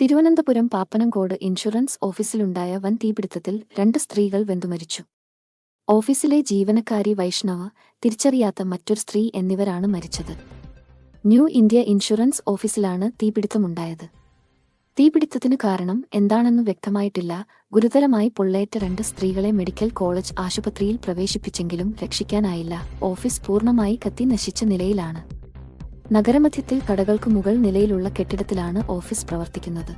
Thiruvananthapuram Pappanamcode insurance ഓഫീസിലുണ്ടായ വൻ തീപിടുത്തത്തിൽ 2 സ്ത്രീകൾ വെന്തുമരിച്ചു. ഓഫീസിലെ ജീവനക്കാരി വൈഷ്ണവ, തിരിച്ചറിയാത്ത മറ്റൊരു സ്ത്രീ എന്നിവരാണ് മരിച്ചത്. ന്യൂ ഇന്ത്യ ഇൻഷുറൻസ് ഓഫീസിലാണ് തീപിടുത്തമുണ്ടായത്. തീപിടുത്തത്തിനു കാരണം എന്താണെന്നു വ്യക്തമായിട്ടില്ല. ഗുരുതരമായി പൊള്ളേറ്റ 2 സ്ത്രീകളെ മെഡിക്കൽ കോളേജ് ആശുപത്രിയിൽ പ്രവേശിപ്പിച്ചെങ്കിലും രക്ഷിക്കാനായില്ല. ഓഫീസ് പൂർണ്ണമായി കത്തി നശിച്ച നിലയിലാണ്. നഗരമധ്യത്തിൽ കടകൾക്കു മുകൾ നിലയിലുള്ള കെട്ടിടത്തിലാണ് ഓഫീസ് പ്രവർത്തിക്കുന്നത്.